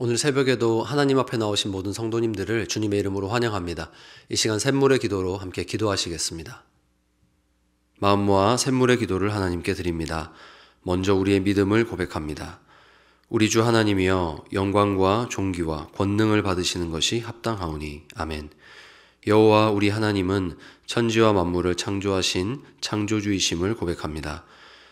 오늘 새벽에도 하나님 앞에 나오신 모든 성도님들을 주님의 이름으로 환영합니다. 이 시간 샘물의 기도로 함께 기도하시겠습니다. 마음 모아 샘물의 기도를 하나님께 드립니다. 먼저 우리의 믿음을 고백합니다. 우리 주 하나님이여, 영광과 존귀와 권능을 받으시는 것이 합당하오니. 아멘. 여호와 우리 하나님은 천지와 만물을 창조하신 창조주이심을 고백합니다.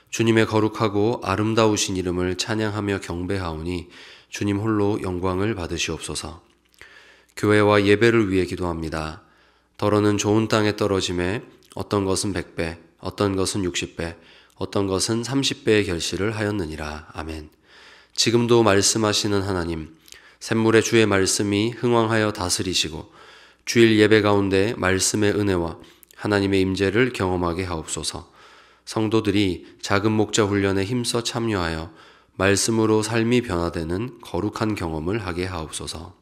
주님의 거룩하고 아름다우신 이름을 찬양하며 경배하오니 주님 홀로 영광을 받으시옵소서. 교회와 예배를 위해 기도합니다. 더러는 좋은 땅에 떨어짐에 어떤 것은 100배, 어떤 것은 60배, 어떤 것은 30배의 결실을 하였느니라. 아멘. 지금도 말씀하시는 하나님, 샘물의 주의 말씀이 흥왕하여 다스리시고 주일 예배 가운데 말씀의 은혜와 하나님의 임재를 경험하게 하옵소서. 성도들이 작은 목자 훈련에 힘써 참여하여 말씀으로 삶이 변화되는 거룩한 경험을 하게 하옵소서.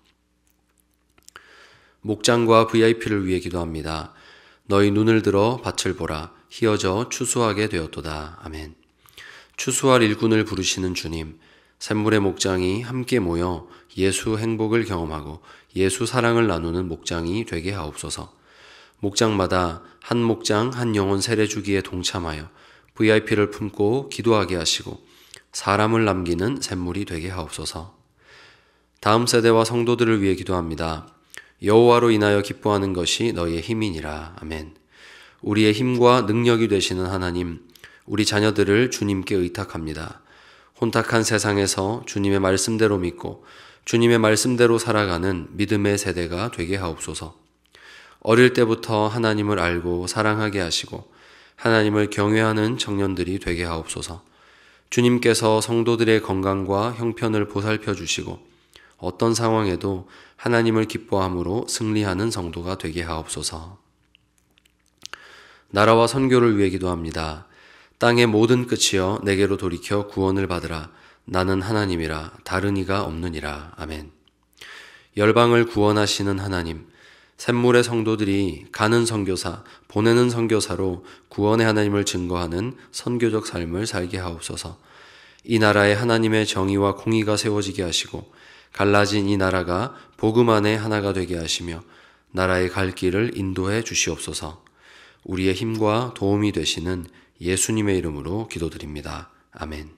목장과 VIP를 위해 기도합니다. 너희 눈을 들어 밭을 보라. 희어져 추수하게 되었도다. 아멘. 추수할 일꾼을 부르시는 주님, 샘물의 목장이 함께 모여 예수 행복을 경험하고 예수 사랑을 나누는 목장이 되게 하옵소서. 목장마다 한 목장 한 영혼 세례 주기에 동참하여 VIP를 품고 기도하게 하시고 사람을 남기는 샘물이 되게 하옵소서. 다음 세대와 성도들을 위해 기도합니다. 여호와로 인하여 기뻐하는 것이 너희의 힘이니라. 아멘. 우리의 힘과 능력이 되시는 하나님, 우리 자녀들을 주님께 의탁합니다. 혼탁한 세상에서 주님의 말씀대로 믿고 주님의 말씀대로 살아가는 믿음의 세대가 되게 하옵소서. 어릴 때부터 하나님을 알고 사랑하게 하시고 하나님을 경외하는 청년들이 되게 하옵소서. 주님께서 성도들의 건강과 형편을 보살펴 주시고 어떤 상황에도 하나님을 기뻐함으로 승리하는 성도가 되게 하옵소서. 나라와 선교를 위해 기도합니다. 땅의 모든 끝이여 내게로 돌이켜 구원을 받으라. 나는 하나님이라 다른 이가 없느니라. 아멘. 열방을 구원하시는 하나님, 샘물의 성도들이 가는 선교사, 보내는 선교사로 구원의 하나님을 증거하는 선교적 삶을 살게 하옵소서. 이 나라에 하나님의 정의와 공의가 세워지게 하시고 갈라진 이 나라가 복음 안에 하나가 되게 하시며 나라의 갈 길을 인도해 주시옵소서. 우리의 힘과 도움이 되시는 예수님의 이름으로 기도드립니다. 아멘.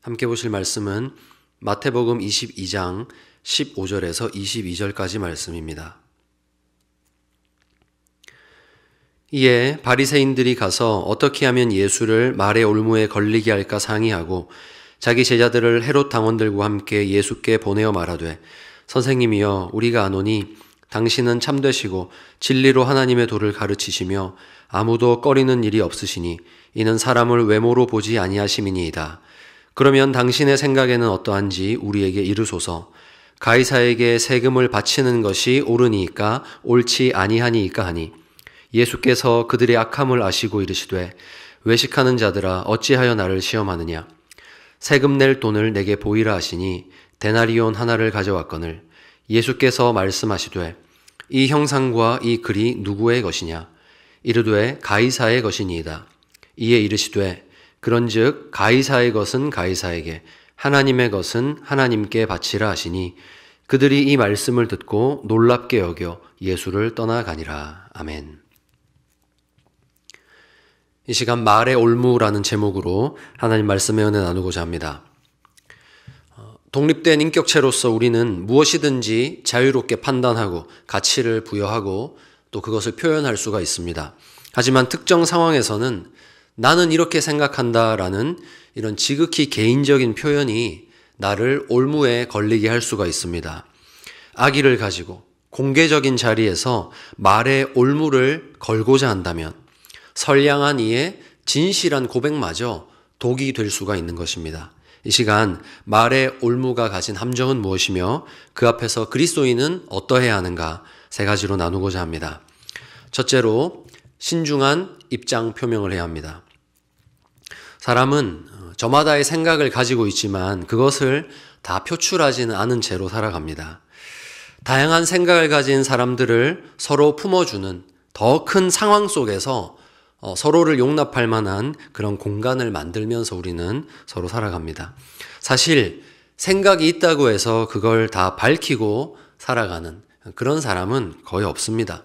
함께 보실 말씀은 마태복음 22장 15절에서 22절까지 말씀입니다. 이에 바리새인들이 가서 어떻게 하면 예수를 말의 올무에 걸리게 할까 상의하고 자기 제자들을 헤롯 당원들과 함께 예수께 보내어 말하되, 선생님이여, 우리가 아노니 당신은 참되시고 진리로 하나님의 도를 가르치시며 아무도 꺼리는 일이 없으시니 이는 사람을 외모로 보지 아니하심이니이다. 그러면 당신의 생각에는 어떠한지 우리에게 이르소서. 가이사에게 세금을 바치는 것이 옳으니이까 옳지 아니하니이까 하니, 예수께서 그들의 악함을 아시고 이르시되, 외식하는 자들아 어찌하여 나를 시험하느냐. 세금 낼 돈을 내게 보이라 하시니 데나리온 하나를 가져왔거늘 예수께서 말씀하시되, 이 형상과 이 글이 누구의 것이냐. 이르되 가이사의 것이니이다. 이에 이르시되, 그런즉 가이사의 것은 가이사에게, 하나님의 것은 하나님께 바치라 하시니, 그들이 이 말씀을 듣고 놀랍게 여겨 예수를 떠나가니라. 아멘. 이 시간 말의 올무라는 제목으로 하나님 말씀의 은혜 나누고자 합니다. 독립된 인격체로서 우리는 무엇이든지 자유롭게 판단하고 가치를 부여하고 또 그것을 표현할 수가 있습니다. 하지만 특정 상황에서는 나는 이렇게 생각한다라는 이런 지극히 개인적인 표현이 나를 올무에 걸리게 할 수가 있습니다. 악의를 가지고 공개적인 자리에서 말의 올무를 걸고자 한다면 선량한 이의 진실한 고백마저 독이 될 수가 있는 것입니다. 이 시간 말의 올무가 가진 함정은 무엇이며 그 앞에서 그리스도인은 어떠해야 하는가 세 가지로 나누고자 합니다. 첫째로 신중한 입장 표명을 해야 합니다. 사람은 저마다의 생각을 가지고 있지만 그것을 다 표출하지는 않은 채로 살아갑니다. 다양한 생각을 가진 사람들을 서로 품어주는 더 큰 상황 속에서 서로를 용납할 만한 그런 공간을 만들면서 우리는 서로 살아갑니다. 사실 생각이 있다고 해서 그걸 다 밝히고 살아가는 그런 사람은 거의 없습니다.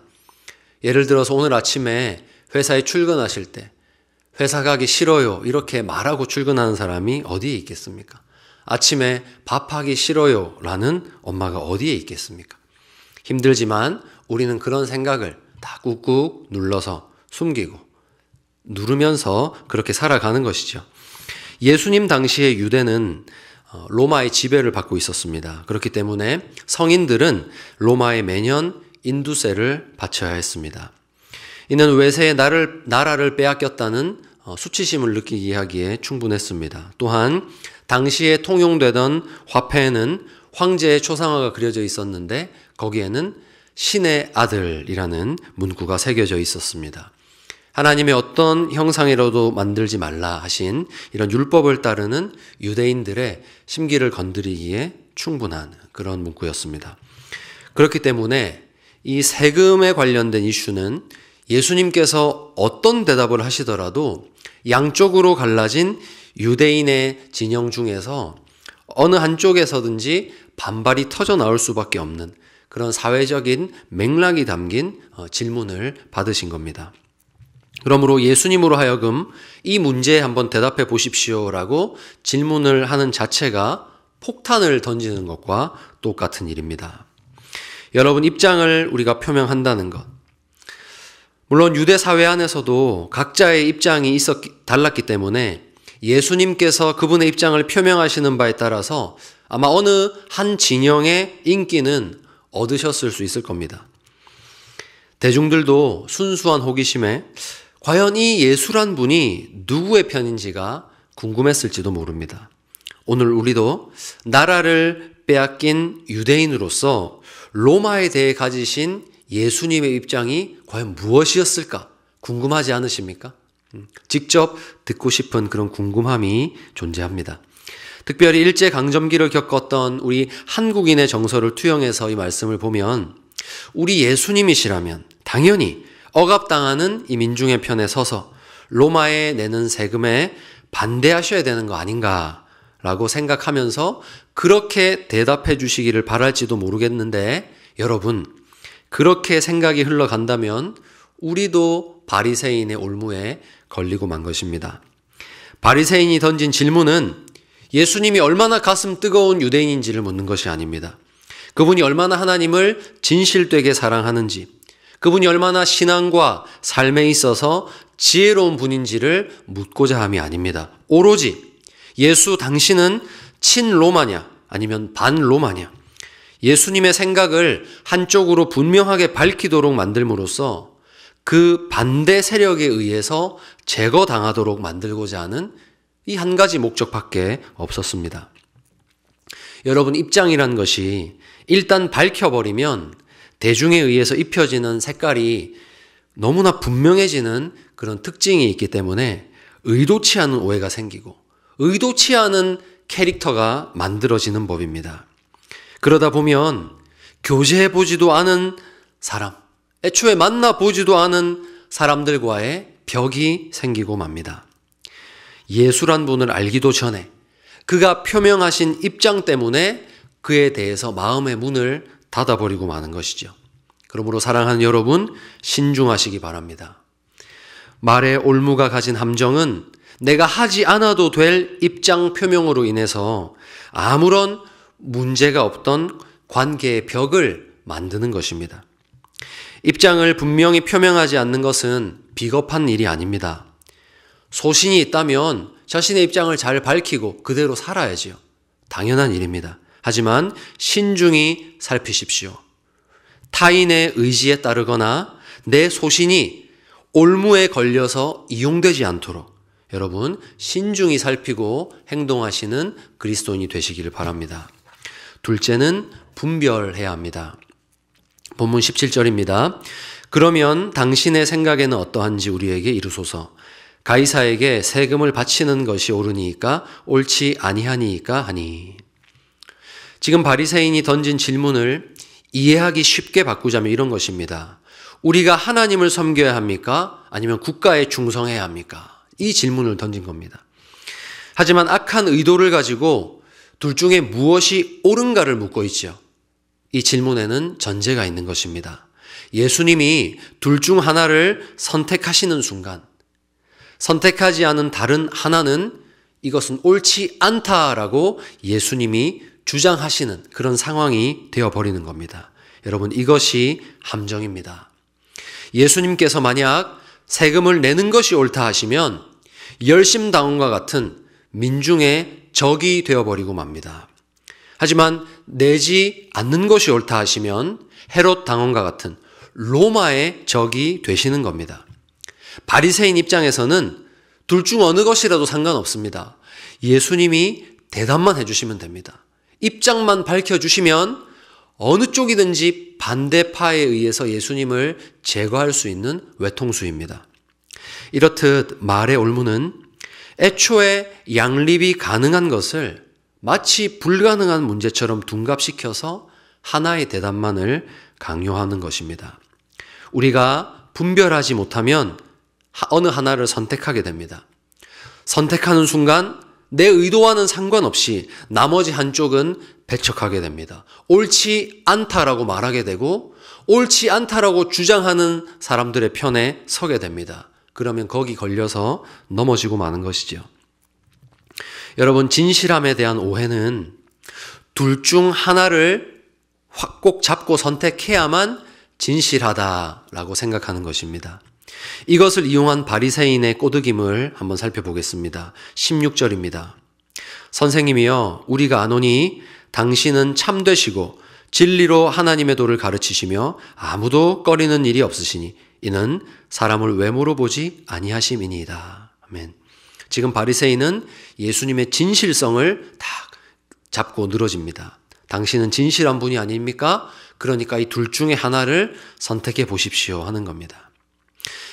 예를 들어서 오늘 아침에 회사에 출근하실 때 회사 가기 싫어요 이렇게 말하고 출근하는 사람이 어디에 있겠습니까? 아침에 밥하기 싫어요 라는 엄마가 어디에 있겠습니까? 힘들지만 우리는 그런 생각을 다 꾹꾹 눌러서 숨기고 누르면서 그렇게 살아가는 것이죠. 예수님 당시의 유대는 로마의 지배를 받고 있었습니다. 그렇기 때문에 성인들은 로마에 매년 인두세를 바쳐야 했습니다. 이는 외세의 나라를 빼앗겼다는 수치심을 느끼게 하기에 충분했습니다. 또한 당시에 통용되던 화폐에는 황제의 초상화가 그려져 있었는데 거기에는 신의 아들이라는 문구가 새겨져 있었습니다. 하나님의 어떤 형상이라도 만들지 말라 하신 이런 율법을 따르는 유대인들의 심기를 건드리기에 충분한 그런 문구였습니다. 그렇기 때문에 이 세금에 관련된 이슈는 예수님께서 어떤 대답을 하시더라도 양쪽으로 갈라진 유대인의 진영 중에서 어느 한쪽에서든지 반발이 터져 나올 수밖에 없는 그런 사회적인 맥락이 담긴 질문을 받으신 겁니다. 그러므로 예수님으로 하여금 이 문제에 한번 대답해 보십시오라고 질문을 하는 자체가 폭탄을 던지는 것과 똑같은 일입니다. 여러분, 입장을 우리가 표명한다는 것. 물론 유대 사회 안에서도 각자의 입장이 달랐기 때문에 예수님께서 그분의 입장을 표명하시는 바에 따라서 아마 어느 한 진영의 인기는 얻으셨을 수 있을 겁니다. 대중들도 순수한 호기심에 과연 이 예수란 분이 누구의 편인지가 궁금했을지도 모릅니다. 오늘 우리도 나라를 빼앗긴 유대인으로서 로마에 대해 가지신 예수님의 입장이 과연 무엇이었을까 궁금하지 않으십니까? 직접 듣고 싶은 그런 궁금함이 존재합니다. 특별히 일제강점기를 겪었던 우리 한국인의 정서를 투영해서 이 말씀을 보면 우리 예수님이시라면 당연히 억압당하는 이 민중의 편에 서서 로마에 내는 세금에 반대하셔야 되는 거 아닌가라고 생각하면서 그렇게 대답해 주시기를 바랄지도 모르겠는데 여러분, 그렇게 생각이 흘러간다면 우리도 바리새인의 올무에 걸리고 만 것입니다. 바리새인이 던진 질문은 예수님이 얼마나 가슴 뜨거운 유대인인지를 묻는 것이 아닙니다. 그분이 얼마나 하나님을 진실되게 사랑하는지, 그분이 얼마나 신앙과 삶에 있어서 지혜로운 분인지를 묻고자 함이 아닙니다. 오로지 예수 당신은 친로마냐 아니면 반로마냐, 예수님의 생각을 한쪽으로 분명하게 밝히도록 만들므로써 그 반대 세력에 의해서 제거당하도록 만들고자 하는 이 한 가지 목적밖에 없었습니다. 여러분, 입장이란 것이 일단 밝혀버리면 대중에 의해서 입혀지는 색깔이 너무나 분명해지는 그런 특징이 있기 때문에 의도치 않은 오해가 생기고 의도치 않은 캐릭터가 만들어지는 법입니다. 그러다 보면 교제해보지도 않은 사람, 애초에 만나보지도 않은 사람들과의 벽이 생기고 맙니다. 예수란 분을 알기도 전에 그가 표명하신 입장 때문에 그에 대해서 마음의 문을 닫아버리고 마는 것이죠. 그러므로 사랑하는 여러분, 신중하시기 바랍니다. 말의 올무가 가진 함정은 내가 하지 않아도 될 입장 표명으로 인해서 아무런 문제가 없던 관계의 벽을 만드는 것입니다. 입장을 분명히 표명하지 않는 것은 비겁한 일이 아닙니다. 소신이 있다면 자신의 입장을 잘 밝히고 그대로 살아야지요. 당연한 일입니다. 하지만 신중히 살피십시오. 타인의 의지에 따르거나 내 소신이 올무에 걸려서 이용되지 않도록 여러분 신중히 살피고 행동하시는 그리스도인이 되시기를 바랍니다. 둘째는 분별해야 합니다. 본문 17절입니다. 그러면 당신의 생각에는 어떠한지 우리에게 이르소서. 가이사에게 세금을 바치는 것이 옳으니까 옳지 아니하니까 하니. 지금 바리새인이 던진 질문을 이해하기 쉽게 바꾸자면 이런 것입니다. 우리가 하나님을 섬겨야 합니까? 아니면 국가에 충성해야 합니까? 이 질문을 던진 겁니다. 하지만 악한 의도를 가지고 둘 중에 무엇이 옳은가를 묻고 있죠. 이 질문에는 전제가 있는 것입니다. 예수님이 둘 중 하나를 선택하시는 순간, 선택하지 않은 다른 하나는 이것은 옳지 않다라고 예수님이 주장하시는 그런 상황이 되어버리는 겁니다. 여러분, 이것이 함정입니다. 예수님께서 만약 세금을 내는 것이 옳다 하시면 열심당원과 같은 민중의 적이 되어버리고 맙니다. 하지만 내지 않는 것이 옳다 하시면 헤롯 당원과 같은 로마의 적이 되시는 겁니다. 바리새인 입장에서는 둘 중 어느 것이라도 상관없습니다. 예수님이 대답만 해주시면 됩니다. 입장만 밝혀주시면 어느 쪽이든지 반대파에 의해서 예수님을 제거할 수 있는 외통수입니다. 이렇듯 말의 올무는 애초에 양립이 가능한 것을 마치 불가능한 문제처럼 둔갑시켜서 하나의 대답만을 강요하는 것입니다. 우리가 분별하지 못하면 어느 하나를 선택하게 됩니다. 선택하는 순간 내 의도와는 상관없이 나머지 한쪽은 배척하게 됩니다. 옳지 않다라고 말하게 되고 옳지 않다라고 주장하는 사람들의 편에 서게 됩니다. 그러면 거기 걸려서 넘어지고 마는 것이죠. 여러분, 진실함에 대한 오해는 둘 중 하나를 확 꼭 잡고 선택해야만 진실하다라고 생각하는 것입니다. 이것을 이용한 바리새인의 꼬드김을 한번 살펴보겠습니다. 16절입니다. 선생님이여, 우리가 아노니 당신은 참되시고 진리로 하나님의 도를 가르치시며 아무도 꺼리는 일이 없으시니 이는 사람을 외모로 보지 아니하심이니이다. 아멘. 지금 바리새인은 예수님의 진실성을 딱 잡고 늘어집니다. 당신은 진실한 분이 아닙니까? 그러니까 이 둘 중에 하나를 선택해 보십시오 하는 겁니다.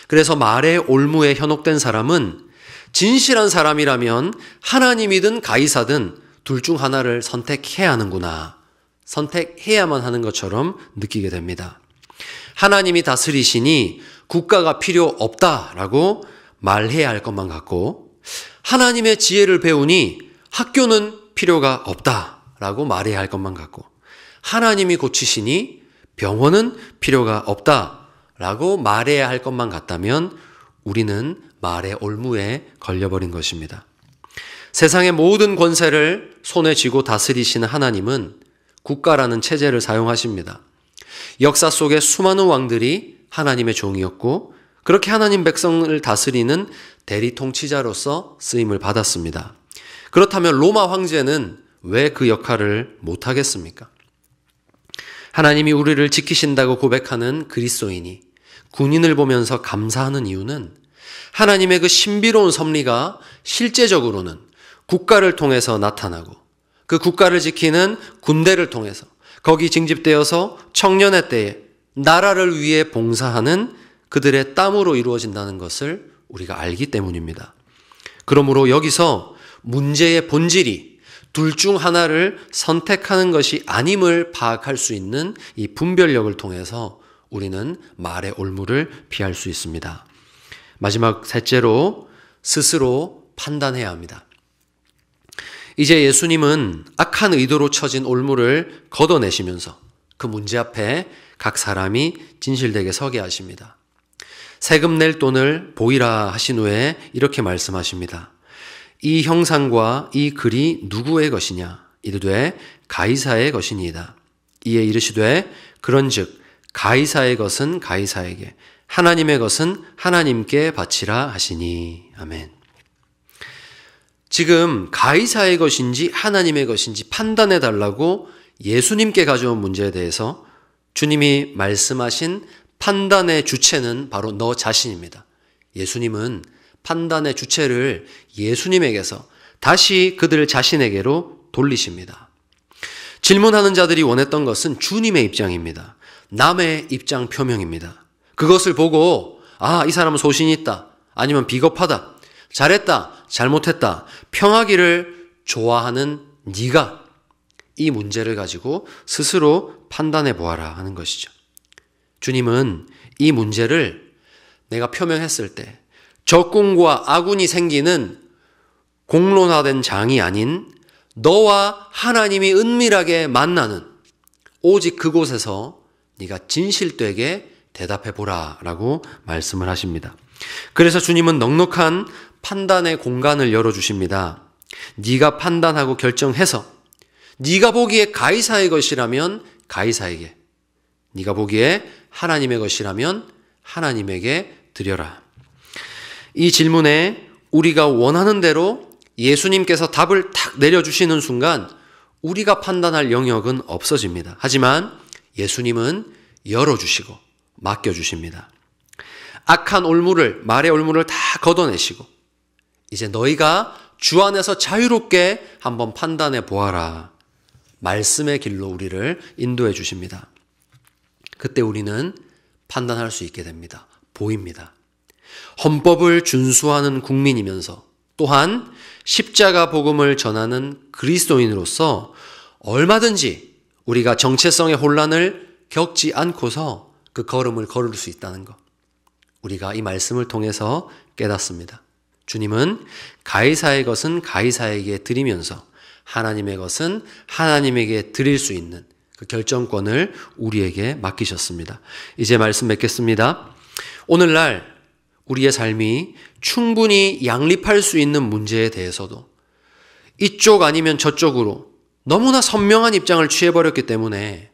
그래서 말의 올무에 현혹된 사람은 진실한 사람이라면 하나님이든 가이사든 둘 중 하나를 선택해야 하는구나, 선택해야만 하는 것처럼 느끼게 됩니다. 하나님이 다스리시니 국가가 필요 없다라고 말해야 할 것만 같고, 하나님의 지혜를 배우니 학교는 필요가 없다라고 말해야 할 것만 같고, 하나님이 고치시니 병원은 필요가 없다라고 말해야 할 것만 같다면 우리는 말의 올무에 걸려버린 것입니다. 세상의 모든 권세를 손에 쥐고 다스리시는 하나님은 국가라는 체제를 사용하십니다. 역사 속에 수많은 왕들이 하나님의 종이었고 그렇게 하나님 백성을 다스리는 대리 통치자로서 쓰임을 받았습니다. 그렇다면 로마 황제는 왜 그 역할을 못하겠습니까? 하나님이 우리를 지키신다고 고백하는 그리스도인이 군인을 보면서 감사하는 이유는 하나님의 그 신비로운 섭리가 실제적으로는 국가를 통해서 나타나고 그 국가를 지키는 군대를 통해서 거기 징집되어서 청년의 때에 나라를 위해 봉사하는 그들의 땀으로 이루어진다는 것을 우리가 알기 때문입니다. 그러므로 여기서 문제의 본질이 둘 중 하나를 선택하는 것이 아님을 파악할 수 있는 이 분별력을 통해서 우리는 말의 올무를 피할 수 있습니다. 마지막 셋째로 스스로 판단해야 합니다. 이제 예수님은 악한 의도로 쳐진 올무를 걷어내시면서 그 문제 앞에 각 사람이 진실되게 서게 하십니다. 세금 낼 돈을 보이라 하신 후에 이렇게 말씀하십니다. 이 형상과 이 글이 누구의 것이냐? 이르되 가이사의 것이니이다. 이에 이르시되 그런즉 가이사의 것은 가이사에게, 하나님의 것은 하나님께 바치라 하시니. 아멘. 지금 가이사의 것인지 하나님의 것인지 판단해 달라고 예수님께 가져온 문제에 대해서 주님이 말씀하신 판단의 주체는 바로 너 자신입니다. 예수님은 판단의 주체를 예수님에게서 다시 그들 자신에게로 돌리십니다. 질문하는 자들이 원했던 것은 주님의 입장입니다. 남의 입장 표명입니다. 그것을 보고 이 사람은 소신이 있다, 아니면 비겁하다, 잘했다, 잘못했다, 평하기를 좋아하는 네가 이 문제를 가지고 스스로 판단해 보아라 하는 것이죠. 주님은 이 문제를 내가 표명했을 때 적군과 아군이 생기는 공론화된 장이 아닌 너와 하나님이 은밀하게 만나는 오직 그곳에서 네가 진실되게 대답해 보라 라고 말씀을 하십니다. 그래서 주님은 넉넉한 판단의 공간을 열어주십니다. 네가 판단하고 결정해서 네가 보기에 가이사의 것이라면 가이사에게, 네가 보기에 하나님의 것이라면 하나님에게 드려라. 이 질문에 우리가 원하는 대로 예수님께서 답을 탁 내려주시는 순간 우리가 판단할 영역은 없어집니다. 하지만 예수님은 열어주시고 맡겨주십니다. 악한 올무를, 말의 올무를 다 걷어내시고 이제 너희가 주 안에서 자유롭게 한번 판단해 보아라. 말씀의 길로 우리를 인도해 주십니다. 그때 우리는 판단할 수 있게 됩니다. 보입니다. 헌법을 준수하는 국민이면서 또한 십자가 복음을 전하는 그리스도인으로서 얼마든지 우리가 정체성의 혼란을 겪지 않고서 그 걸음을 걸을 수 있다는 것. 우리가 이 말씀을 통해서 깨닫습니다. 주님은 가이사의 것은 가이사에게 드리면서 하나님의 것은 하나님에게 드릴 수 있는 그 결정권을 우리에게 맡기셨습니다. 이제 말씀 맺겠습니다. 오늘날 우리의 삶이 충분히 양립할 수 있는 문제에 대해서도 이쪽 아니면 저쪽으로 너무나 선명한 입장을 취해버렸기 때문에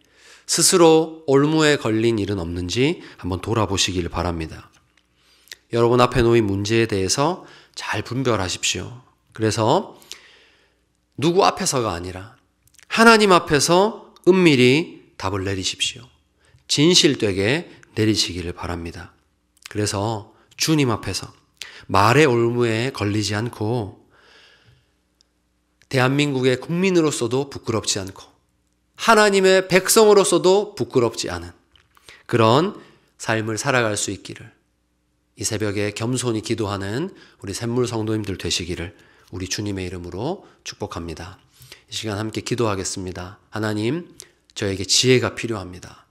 스스로 올무에 걸린 일은 없는지 한번 돌아보시길 바랍니다. 여러분 앞에 놓인 문제에 대해서 잘 분별하십시오. 그래서 누구 앞에서가 아니라 하나님 앞에서 은밀히 답을 내리십시오. 진실되게 내리시기를 바랍니다. 그래서 주님 앞에서 말의 올무에 걸리지 않고 대한민국의 국민으로서도 부끄럽지 않고 하나님의 백성으로서도 부끄럽지 않은 그런 삶을 살아갈 수 있기를 이 새벽에 겸손히 기도하는 우리 샘물 성도님들 되시기를 우리 주님의 이름으로 축복합니다. 이 시간 함께 기도하겠습니다. 하나님, 저에게 지혜가 필요합니다.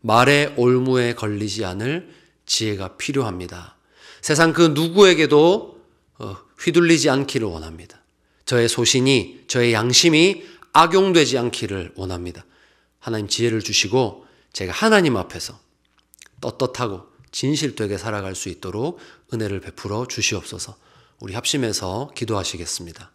말의 올무에 걸리지 않을 지혜가 필요합니다. 세상 그 누구에게도 휘둘리지 않기를 원합니다. 저의 소신이, 저의 양심이 악용되지 않기를 원합니다. 하나님 지혜를 주시고 제가 하나님 앞에서 떳떳하고 진실되게 살아갈 수 있도록 은혜를 베풀어 주시옵소서. 우리 합심해서 기도하시겠습니다.